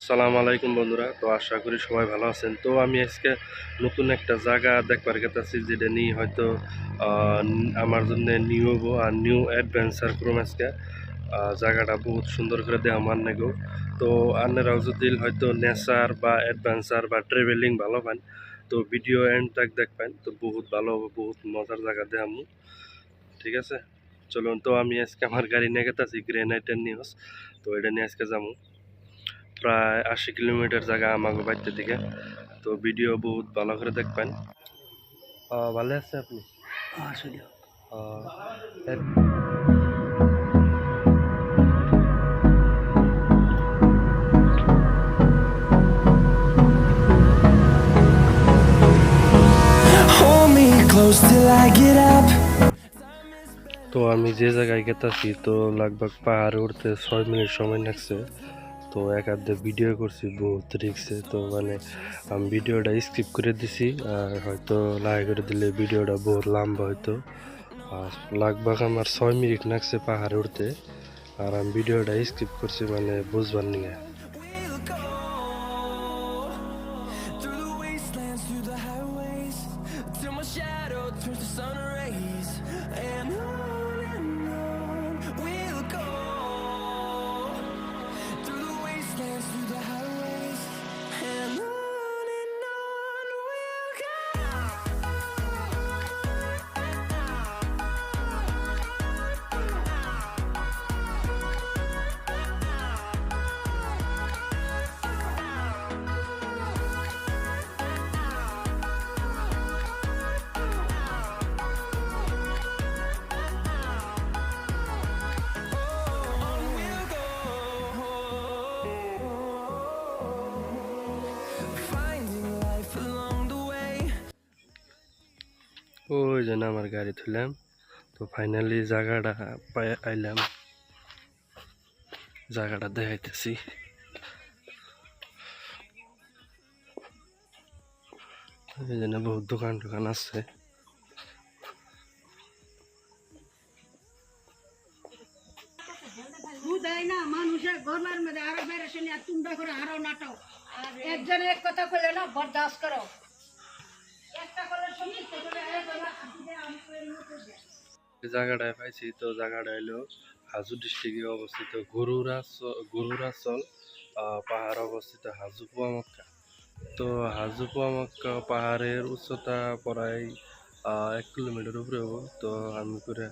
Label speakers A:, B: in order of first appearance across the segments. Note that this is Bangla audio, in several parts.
A: সালামু আলাইকুম বন্ধুরা। তো আশা করি সবাই ভালো আছেন। তো আমি আজকে নতুন একটা জায়গা দেখবার গেতেছি, যেটা নিয়ে হয়তো আমার জন্য নিউ হবো আর নিউ অ্যাডভেঞ্চার করুম আজকে। জায়গাটা বহুত সুন্দর করে দেওয়া আমার নেগো। তো আপনারাও যদি হয়তো নেচার বা অ্যাডভেঞ্চার বা ট্রাভেলিং ভালো পান, তো ভিডিও এন্ড তাক দেখবেন, তো বহুত ভালো হবে, বহুত মজার জায়গা দেখামু। ঠিক আছে, চলুন। তো আমি আজকে আমার গাড়ি নিয়ে গেতেছি গ্রেনাইটের নিউজ। তো এটা নিয়ে আজকে যাবো প্রায় 80 কিলোমিটার জায়গা আমাকে বাড়িতে দিকে। তো ভিডিও বহুত ভালো করে দেখবেন। ভালো আছে আপনি?
B: আসলে
C: Hold me close till I get up.
A: তো আমি যে জায়গায় গেতাছি, তো লাগভাগ পাহাড়ে উঠতে 6 মিনিট সময় লাগছে। তো এক আধ ভিডিও করছি বহুত রিক্সে, তো মানে আমি ভিডিওটা স্কিপ করে দিছি। আর হয়তো লাইক করে দিলে ভিডিওটা বহুত লম্বা হয়তো। আর লাগভাগ আমার 6 মিনিট লাগছে পাহাড়ে উঠতে, আর আমি ভিডিওটা স্কিপ করছি মানে বুঝবার নিয়ে।
C: We'll go through the wastelands, through the highways, till my shadow turns to sun rays. And on we'll go through the wastelands, through the highways, and on we'll go. Finding life along the way.
A: ওই জন্য আমার গাড়ি তুললাম। তো ফাইনালি জায়গাটা আইলাম, জায়গাটা দেখাইতেছি। এই জন্য বহুত দোকান টোকান আছে।
B: মানুষের ঘরের মধ্যে আরো বেড়ে শুনি আর তুমি করে আরো নাটক একজনে এক কথা কইলে না বরদাস্ত করো একটা করে শুনি
A: জায়গাটায় পাইছি, তো জায়গাটা হলো হাজু ডিস্ট্রিক্টে অবস্থিত গরুরাচল পাহাড় অবস্থিত হাজু কুয়ামক্কা। তো হাজু কুয়ামক্কা পাহাড়ের উচ্চতা প্রায় 1 কিলোমিটার উপরে হবো। তো আমি করে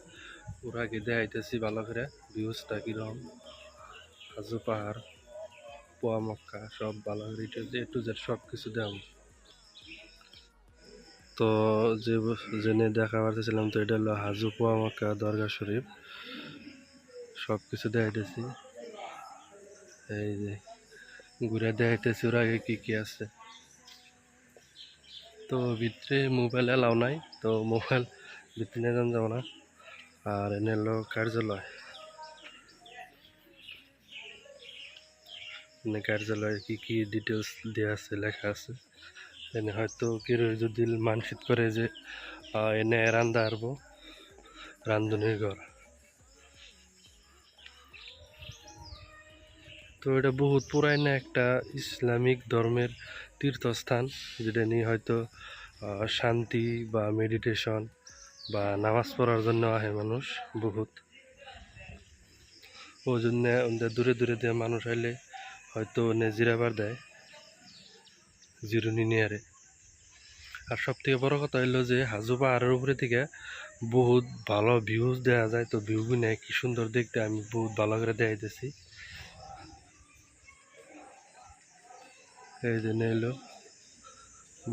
A: ওরাকে দেখাইতেছি ভালো করে ভিউজটা কিরকম। হাজু পাহাড়, কুয়ামক্কা সব ভালো করে এ টু জেড সব কিছু দেখাবো। তো জেনে দেখা পারতেছিলাম, তো এটা হলো হাজু কুয়ামক্কা দরগা শরীফ। সব কিছু দেখাইতেছি, এই যে ঘুরে দেখাইতেছি ওর আগে কি কি আছে। তো ভিতরে মোবাইল এলাও নাই, তো মোবাইল ভিতরে নিয়ে যাবো না। আর এনে হলো কার্যালয়, এনে কার্যালয়ের কি কি ডিটেলস দেওয়া আছে, লেখা আছে। এনে হয়তো কেউ যদি মানসিক করে যে এনে রান্দা আরবো, রান্ধনির ঘর। তো এটা বহুত পুরানো একটা ইসলামিক ধর্মের তীর্থস্থান, যেটা নিয়ে হয়তো শান্তি বা মেডিটেশন বা নামাজ পড়ার জন্য আহে মানুষ বহুত। ওই জন্য দূরে দূরে দিয়ে মানুষ আইলে হয়তো জিরাবার দেয়, জিরুনি নিয়ারে। আর সব থেকে বড় কথা হইলো যে হাজু পাহাড়ের উপরে থেকে বহুত ভালো ভিউজ দেওয়া যায়। তো ভিউগুলো কি সুন্দর দেখতে, আমি বহুত ভালো করে দেখাইতেছি। এই জন্য এলো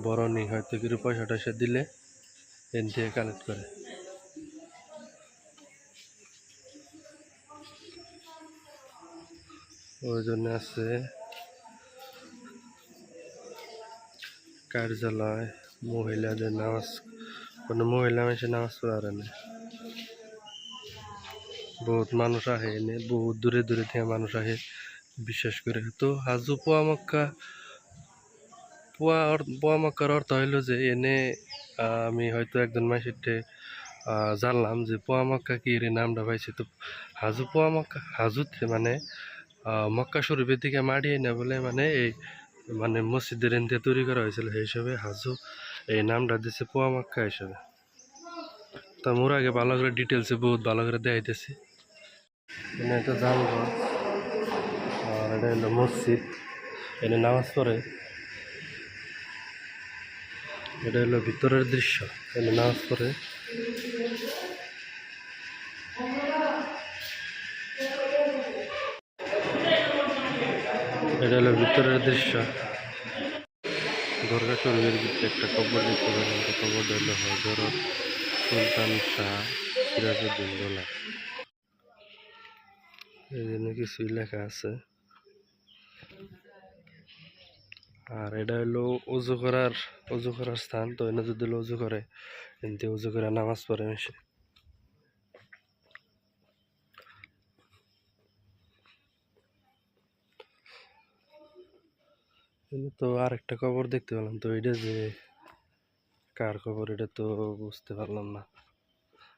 A: বরণী, হয়তো কিছু পয়সা টয়সা দিলে এন থেকে কালেক্ট করে। ওই জন্য আছে কার্যালয়, মহিলাদের নামাজ, কোনো মহিলা মানুষের নামাজ পড়ার না। বহুত মানুষ আহে এনে, বহুত দূরে দূরে থেকে মানুষ আহে বিশেষ করে। তো হাজু পোয়া মক্কার অর্থ হইলো যে এনে আমি হয়তো একজন মাসির জানলাম যে পোয়া মক্কা কি এর নামটা পাইছে। তো হাজু পোয়া মক্কা, হাজুতে মানে মক্কা শরীফের দিকে মাটি এনে বলে মানে এই মানে মসজিদের এনতে তৈরি করা হয়েছিল সেই হিসাবে হাজু এই নামটা দিছে পোয়া মক্কা হিসাবে। তা মোর আগে ভালো করে ডিটেলসে বহুত ভালো করে দেখাইতেছি। এখানে একটা জামঘর আর এটা হলো মসজিদ, এখানে নামাজ পড়ে। এটা হলো ভিতরের দৃশ্য, এখানে নামাজ পড়ে। এটা হলো ভিতরের দৃশ্য। দরগা শরীফের ভিতরে একটা কবর দেখতে পারেন, কবরটা হলো হযরত সুলতান শাহ সিরাজউদ্দৌলা দৌলা। এই জন্য কিছুই লেখা আছে। আর এটা হলো অজু করার স্থান। তো এনে যদি অজু করে এনতে অজু করে নামাজ পড়ে এসে। তো আর একটা কবর দেখতে পেলাম, তো এটা যে কার কবর এটা তো বুঝতে পারলাম না,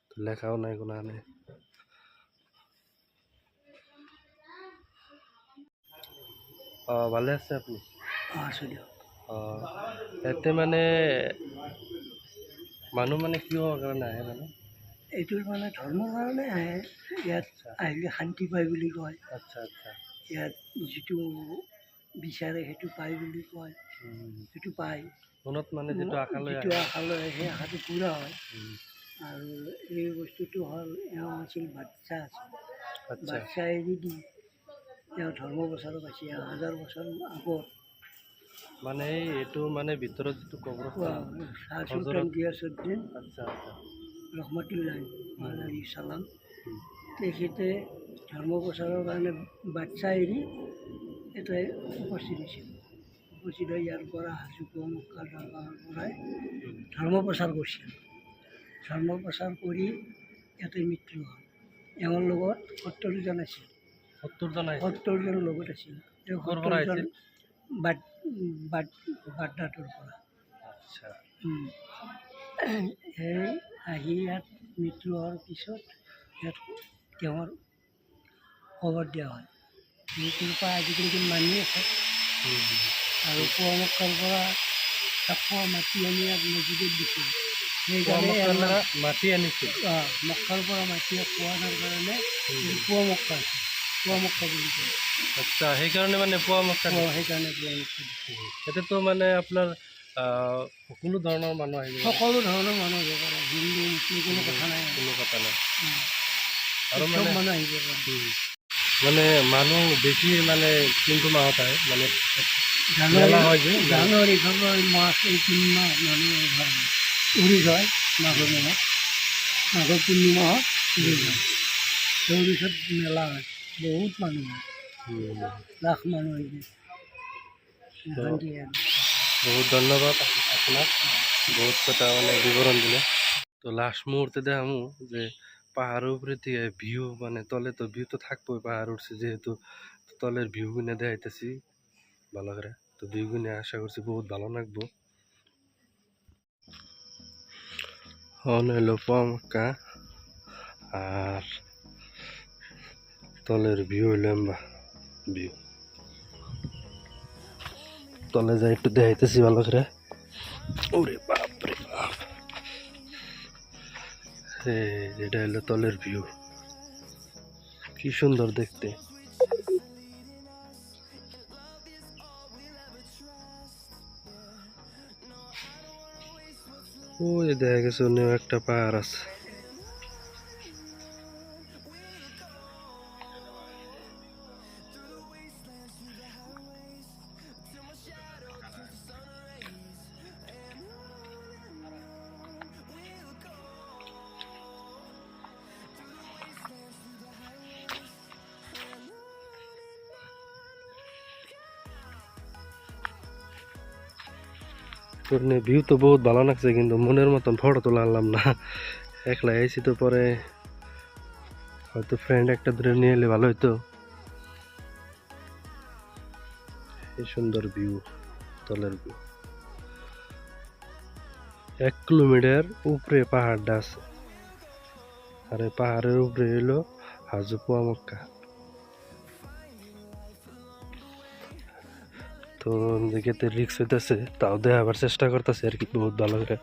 A: তো লেখাও নাই কোনো আনে। ভালো আছে আপনি?
D: আসলে
A: এতে মানে মানুহ মানে কিয় কাৰণে আহে মানে?
D: এইটোৰ মানে ধৰ্মৰ কাৰণে আহে। ইয়াত আহিলে শান্তি পায় বুলি কয়।
A: আচ্ছা আচ্ছা।
D: ইয়াত যিটো বিচাৰে সেইটো পায় বুলি কয়, সেইটো পায়।
A: মনত মানে যিটো আশা লৈ
D: যিটো
A: আহে।
D: আশা লৈ আহে সেই আশাটো পূৰা হয়।
A: উম,
D: আৰু এই বস্তুটো হ'ল এওঁ আছিল বাদশাহ আছিল।
A: আচ্ছা
D: বাদশাহ এৰি দি তেওঁ ধৰ্ম প্ৰচাৰত আছে 1000 বছৰ আগত।
A: মানে এইটো মানে ভিতৰত যিটো কবৰস্থান।
D: শাহ চুলতান গিয়াছুদ্দিন
A: আচ্ছা আচ্ছা।
D: ৰহমতুল্লাহ আলাইহি সালাম
A: হুম,
D: তেখেতে ধৰ্ম প্ৰচাৰৰ কাৰণে বাদশাহ এৰি ইয়াতে উপস্থিত হৈছিল। উপস্থিত হৈ ইয়াৰ পৰা হাজো মক্কা দৰগাহৰ পৰাই ধৰ্ম প্ৰচাৰ কৰিছিল। ধৰ্ম প্ৰচাৰ কৰি ইয়াতে মৃত্যু হ'ল। এওঁৰ লগত 70জন আছিল।
A: 70জন আহিছে।
D: 70জন লগত আছিল। তেওঁ
A: ক'ৰ পৰা
D: 70জন
A: আহিছিল?
D: বাগদাদৰ পৰা।
A: আচ্ছা।
D: সেই আহি ইয়াত মৃত্যু হোৱাৰ পিছত ইয়াত তেওঁৰ খবৰ দিয়া হয়। মৃত্যুৰ পৰা আজিকালি মানি আছে।
A: হুম, হুম।
D: আৰু পোৱা মক্কাৰ পৰা পোৱা মাটি আনি ইয়াত মছজিদত দিছিল।
A: পোৱা
D: সেইকাৰণে
A: মক্কাৰ পৰা মাটি আনিছিল।
D: মক্কাৰ পৰা মাটি পোৱাৰ কাৰণে পোৱা মক্কা আছিল। পোৱা মক্কা বুলি কয়।
A: আচ্ছা, সেইকাৰণে মানে পোৱা মক্কা।
D: সেইকাৰণে পোৱা মক্কা দিছিল।
A: এতেতো মানে আপোনাৰ সকলো ধৰণৰ মানুহ আহিব,
D: সকলো ধৰণৰ মানুহ আহিব পাৰে, হিন্দু মুছলিম কোনো কথা নাই।
A: কোনো কথা নাই। আৰু
D: চব
A: মানে
D: মানুহ আহিব পাৰে।
A: মানে মানুহ বেছি মানে কোনটো মাহত আহে মানে?
D: জানুৱাৰী
A: মেলা হয় যে
D: জানুৱাৰী ফেব্ৰুৱাৰী মাৰ্চ এই 3 মাহ মানুহ উৰিষ হয়। মাঘৰ মাহত মাঘৰ পূৰ্ণিমাহত উৰিষ হয়। তাৰ পিছত মেলা হয়, বহুত মানুহ হয়, লাখ মানুহ আহিছে। শান্তি আৰু
A: বহুত ধন্যবাদ আপনার, বহুত কথা মানে বিবরণ দিলে। তো লাস্ট মুহূর্তে দেখামু যে পাহাড়ের উপরে থেকে ভিউ মানে তলে তো ভিউ তো থাকবোই, পাহাড় উঠছে যেহেতু তলের ভিউ গুনে দেখাইতেছি ভালো করে। তো ভিউ গুনে আশা করছি বহুত ভালো লাগবো। হন হইলো পোয়া মক্কা আর তলের ভিউ হইলো এম্বা ভিউ। তলে যাই একটু দেখাইতেছি ভালো করে। ওরে বাপ রে বাপ, এটা হলো তলের ভিউ, কি সুন্দর দেখতে। ওই দেখা গেছে অন্য একটা পাহাড় আছে। ভিউ তো বহুত ভালো লাগছে, কিন্তু মনের মতন ফটো তোলা আনলাম না, একলা আইছি তো। পরে হয়তো ফ্রেন্ড একটা ধরে নিয়ে এলে ভালো হইতো। এই সুন্দর ভিউ, তলের ভিউ। 1 কিলোমিটার উপরে পাহাড়টা আছে, আর এই পাহাড়ের উপরে এলো হাজো পোয়া মক্কা। তো দেখেতে রিক্স হইতেছে, তাও দেখাবার চেষ্টা করতেছে আর কি বহুত ভালো করে।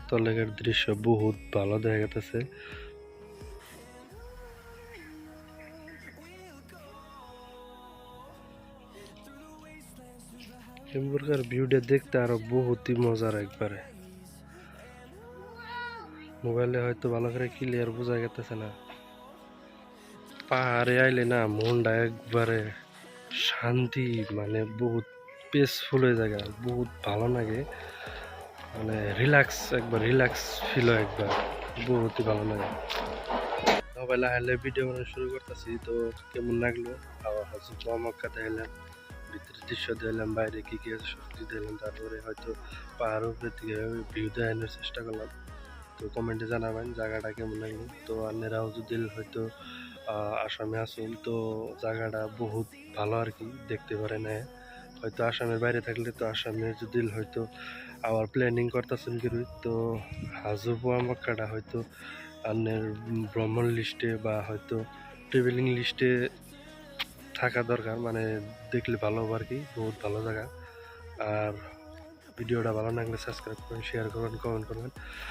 A: তলের দৃশ্য বহুত ভালো দেখা গেতেছে। এমবরকার ভিউটা দেখতে আরো বহুতই মজার একবারে। মোবাইলে হয়তো ভালো করে ক্লিয়ার বোঝা গেতেছে না। পাহাড়ে আইলে না মনটা একবারে শান্তি, মানে বহুত পিসফুল হয়ে জায়গা, বহুত ভালো লাগে, মানে রিল্যাক্স, একবার রিল্যাক্স ফিল হয় একবার, বহুতই ভালো লাগে। মোবাইলে হাইলে ভিডিও বানানো শুরু করতেছি। তো কেমন লাগলো হচ্ছে মক্কা দেখলাম, ভিতরে দৃশ্য দেখলাম, বাইরে কি কি আছে সব কিছু দেখলাম, তারপরে হয়তো পাহাড়ের উপরে থেকে ভিউ দেখানোর চেষ্টা করলাম। তো কমেন্টে জানাবেন জায়গাটা কেমন লাগলো। তো আপনারাও যদি হয়তো আসামে আসুন তো জায়গাটা বহুত ভালো আর কি, দেখতে পারেন। হয়তো আসামের বাইরে থাকলে তো আসামে যদি হয়তো আবার প্ল্যানিং করতেছেন কি তো হাজুপুয়া মক্কাটা হয়তো আপনার ভ্রমণ লিস্টে বা হয়তো ট্রাভেলিং লিস্টে থাকা দরকার, মানে দেখলে ভালো হবে আর কি, বহুত ভালো জায়গা। আর ভিডিওটা ভালো লাগলে সাবস্ক্রাইব করুন, শেয়ার করুন, কমেন্ট করবেন।